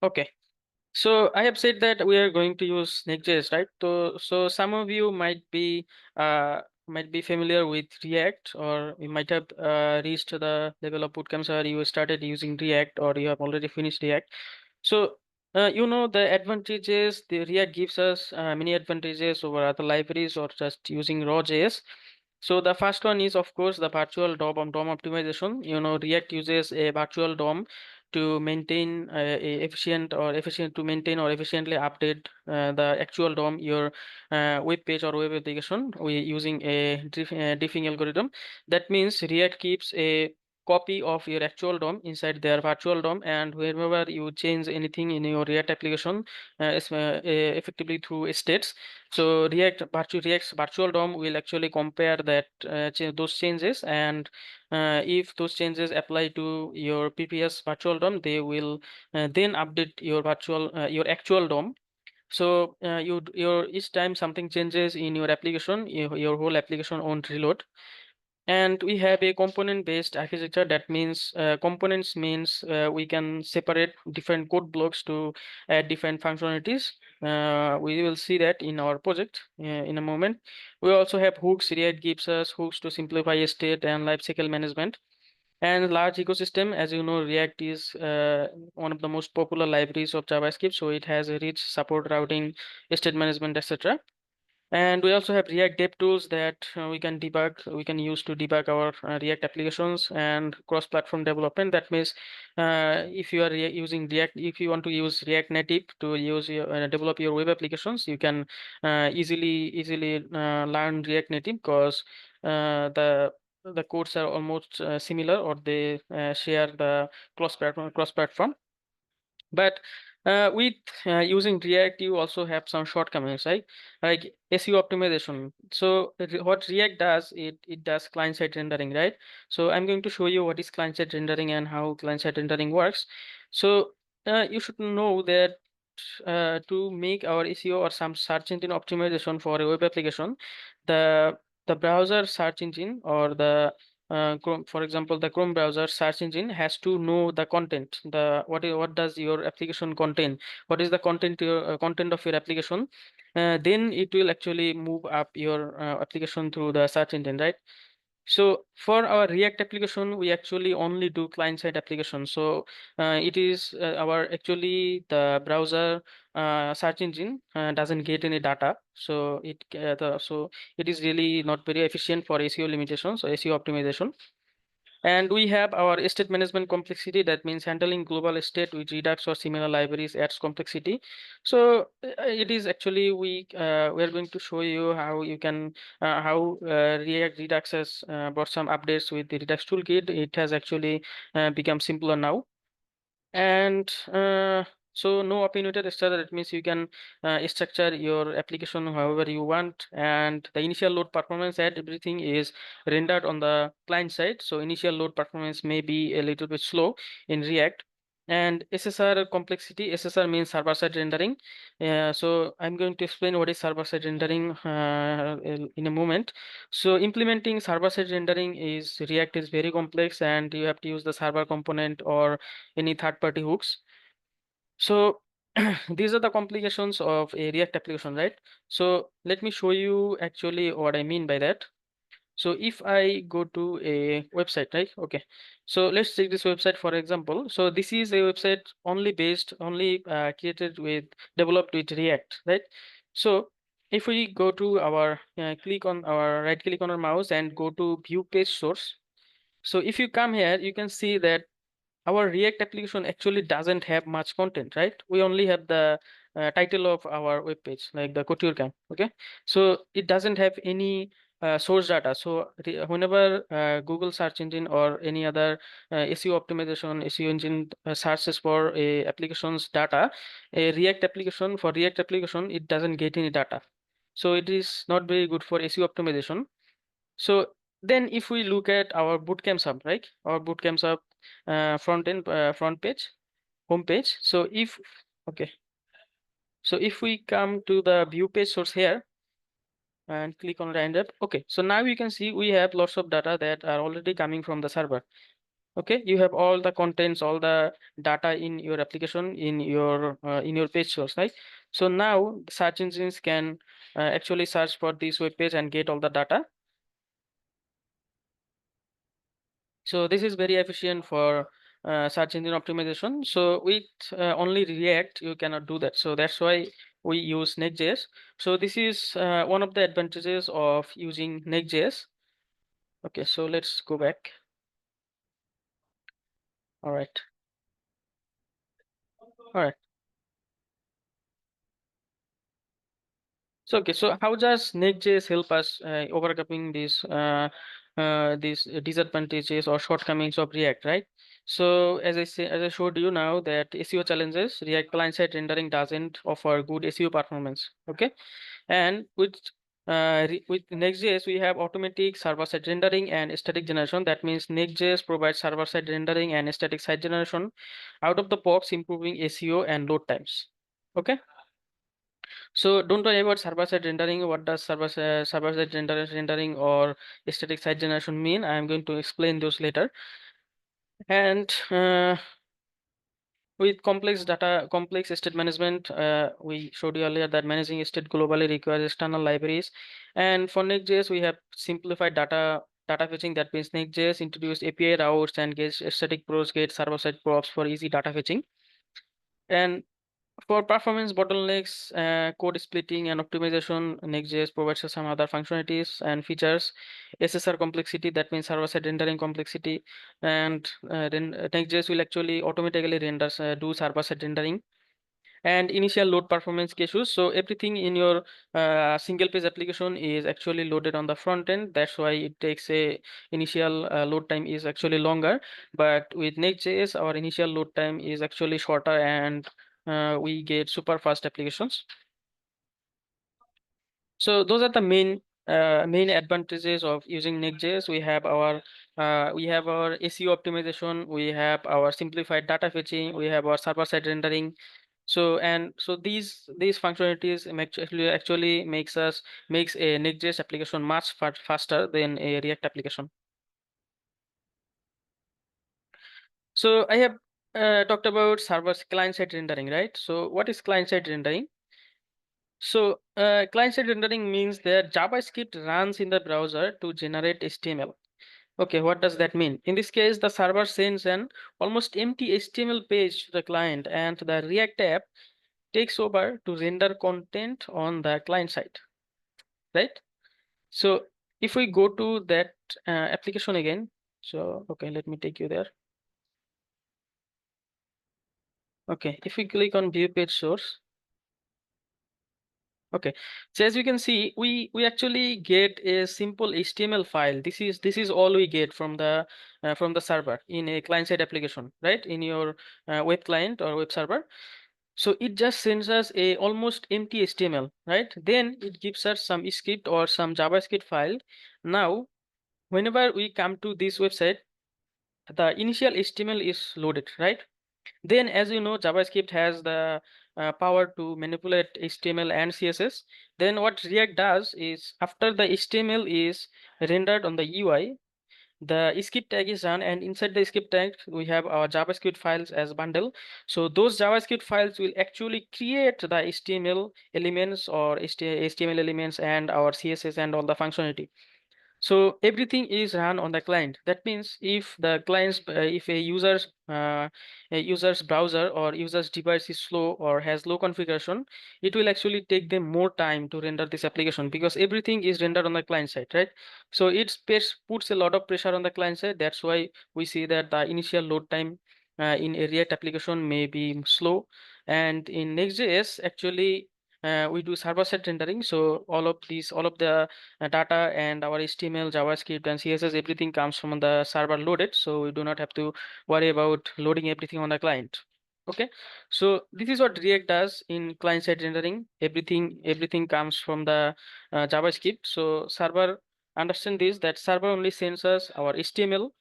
Okay. So I have said that we are going to use Next.js, right? So some of you might be familiar with React, or you might have reached the level of bootcamps where you started using React, or you have already finished React. So you know the advantages. The React gives us many advantages over other libraries or just using raw JS. So the first one is, of course, the virtual DOM optimization. You know, React uses a virtual DOM to maintain efficient to maintain or efficiently update the actual DOM, your web page or web application, we using a diffing algorithm. That means React keeps a copy of your actual DOM inside their virtual DOM, and whenever you change anything in your React application, effectively through states, so React's virtual DOM will actually compare those changes, and if those changes apply to your previous virtual DOM, they will then update your actual DOM. So your each time something changes in your application, your whole application won't reload. And we have a component-based architecture. That means components means we can separate different code blocks to add different functionalities. We will see that in our project in a moment. We also have hooks. React gives us hooks to simplify state and lifecycle management. And large ecosystem, as you know, React is one of the most popular libraries of JavaScript, so it has a rich support routing, state management, etc. And we also have React dev tools that we can use to debug our React applications and cross-platform development. That means if you are using React, if you want to use React Native to develop your web applications, you can easily learn React Native because the codes are almost similar, or they share the cross-platform. But with using React, you also have some shortcomings, right? Like SEO optimization. So what React does, it does client-side rendering, right? So I'm going to show you what is client-side rendering and how client-side rendering works. So you should know that to make our SEO or some search engine optimization for a web application, the browser search engine, or the Chrome, for example, the Chrome browser search engine has to know the content. What does your application contain? What is the content of your application? Then it will actually move up your application through the search engine, right? So for our React application, we actually only do client-side application. So it is our actually the browser search engine doesn't get any data. So it is really not very efficient for SEO limitations or SEO optimization. And we have our state management complexity. That means handling global state with Redux or similar libraries adds complexity. So it is actually we are going to show you how you can how React Redux has brought some updates with the Redux toolkit. It has actually become simpler now. And so no opinionated structure, that means you can structure your application however you want, and the initial load performance and everything is rendered on the client side. So initial load performance may be a little bit slow in React. And SSR complexity, SSR means server-side rendering. So I'm going to explain what is server-side rendering in a moment. So implementing server-side rendering is React is very complex, and you have to use the server component or any third-party hooks. So these are the complications of a React application, right? So let me show you actually what I mean by that. So if I go to a website, right? Okay. So let's take this website for example. So this is a website only created with, developed with React, right? So if we go to our, click on our right click on our mouse and go to view page source. So if you come here, you can see that our React application actually doesn't have much content, right? We only have the title of our web page, like the couture camp. Okay, so it doesn't have any source data. So whenever Google search engine or any other SEO optimization SEO engine searches for a application's data, a React application, it doesn't get any data. So it is not very good for SEO optimization. So then if we look at our bootcamp sub, right? Our bootcamp sub front page, home page. So if okay, so if we come to the view page source here and click on roundup, okay. So now you can see we have lots of data that are already coming from the server. Okay, you have all the contents, all the data in your application, in your page source, right? So now search engines can actually search for this web page and get all the data. So this is very efficient for search engine optimization. So with only React, you cannot do that. So that's why we use Next.js. So this is one of the advantages of using Next.js. Okay, so let's go back. All right. All right. So okay, so how does Next.js help us overcoming these disadvantages or shortcomings of React, right? So as I showed you now that SEO challenges, React client-side rendering doesn't offer good SEO performance. Okay, and with Next.js we have automatic server-side rendering and static generation. That means Next.js provides server-side rendering and static side generation out of the box, improving SEO and load times. Okay. So don't worry about server-side rendering. What does server-side rendering or static site generation mean? I am going to explain those later. And with complex state management, we showed you earlier that managing state globally requires external libraries. And for Next.js, we have simplified data fetching. That means Next.js introduced API routes and getStaticProps, getServerSideProps for easy data fetching. And for performance bottlenecks, code splitting and optimization, Next.js provides some other functionalities and features. SSR complexity, that means server-side rendering complexity, and then Next.js will actually automatically do server-side rendering. And initial load performance issues. So everything in your single page application is actually loaded on the front end. That's why it takes a initial load time is actually longer. But with Next.js, our initial load time is actually shorter, and we get super fast applications. So those are the main advantages of using Next.js. We have our SEO optimization, we have our simplified data fetching, we have our server-side rendering. So these functionalities actually makes a Next.js application much faster than a React application. So I have talked about server client-side rendering, right? So what is client-side rendering? So client-side rendering means that JavaScript runs in the browser to generate HTML. Okay, what does that mean? In this case, the server sends an almost empty HTML page to the client, and the React app takes over to render content on the client side, right? So if we go to that application again, so okay, let me take you there. Okay, if we click on view page source, okay, so as you can see, we actually get a simple HTML file. This is all we get from the server in a client-side application, right? In your web client or web server. So it just sends us a almost empty HTML, right? Then it gives us some script or some JavaScript file. Now, whenever we come to this website, the initial HTML is loaded, right? Then, as you know, JavaScript has the power to manipulate HTML and CSS. Then what React does is after the HTML is rendered on the UI, the script tag is run, and inside the script tag we have our JavaScript files as bundle. So those JavaScript files will actually create the HTML elements or HTML elements and our CSS and all the functionality. So everything is run on the client. That means if if a user's browser or user's device is slow or has low configuration, it will actually take them more time to render this application because everything is rendered on the client side, right? So it puts a lot of pressure on the client side. That's why we see that the initial load time in a React application may be slow, and in Next.js actually we do server-side rendering. So all of the data and our HTML, JavaScript, and CSS, everything comes from the server loaded. So we do not have to worry about loading everything on the client. Okay, so this is what React does in client-side rendering. Everything comes from the JavaScript. So server understand this, that server only sends us our HTML,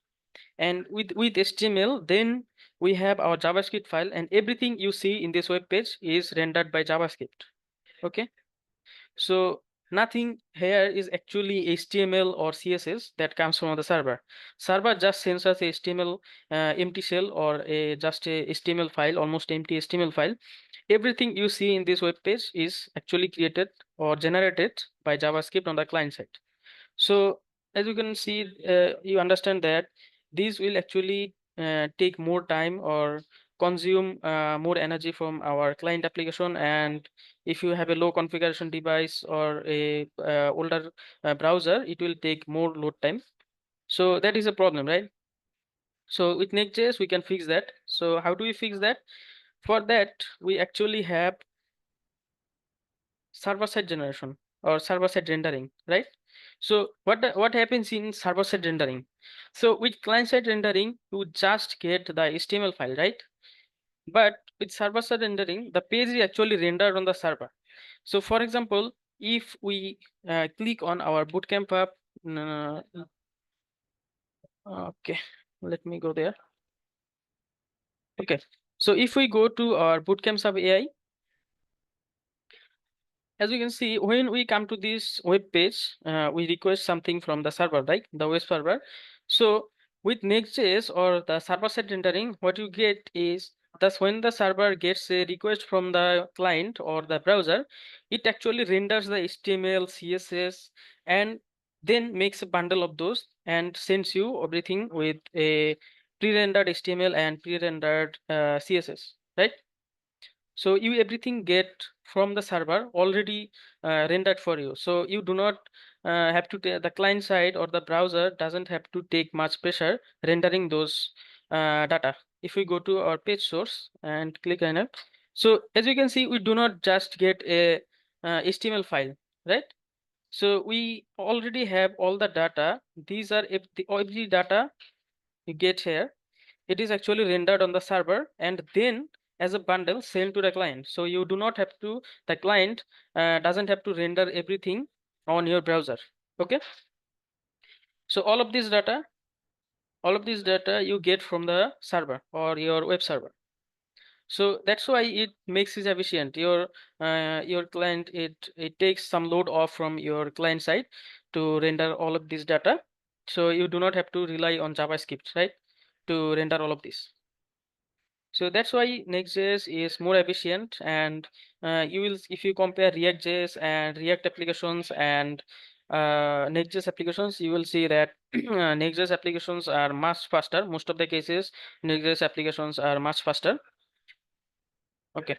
and with HTML, then we have our JavaScript file, and everything you see in this web page is rendered by JavaScript. Okay. So nothing here is actually HTML or CSS that comes from the server. Server just sends us a HTML empty shell or just a HTML file, almost empty HTML file. Everything you see in this web page is actually created or generated by JavaScript on the client side. So as you can see, you understand that these will actually take more time or consume more energy from our client application. And if you have a low configuration device or a older browser, it will take more load time. So that is a problem, right? So with Next.js, we can fix that. So how do we fix that? For that, we actually have server-side generation or server-side rendering, right? So what happens in server-side rendering? So with client-side rendering, you just get the HTML file, right? But with server-side rendering, the page is actually rendered on the server. So for example, if we click on our bootcamp app, okay, let me go there. Okay, so if we go to our bootcamp sub AI, as you can see, when we come to this web page, we request something from the server, right? The web server. So with Next.js or the server-side rendering, what you get is that's when the server gets a request from the client or the browser, it actually renders the HTML, CSS, and then makes a bundle of those and sends you everything with a pre-rendered HTML and pre-rendered CSS, right? So you everything get from the server already rendered for you. So you do not have to the client side or the browser doesn't have to take much pressure rendering those data. If we go to our page source and click on it, so as you can see, we do not just get a HTML file, right? So we already have all the data. These are if the every data you get here, it is actually rendered on the server and then as a bundle sent to the client. So you do not have to, the client doesn't have to render everything on your browser. Okay. So all of this data you get from the server or your web server. So that's why it makes it efficient. Your client, it takes some load off from your client side to render all of this data. So you do not have to rely on JavaScript, right, to render all of this. So that's why Next.js is more efficient, and you will, if you compare React.js and React applications and Next.js applications, you will see that Next.js applications are much faster. Most of the cases, Next.js applications are much faster. Okay.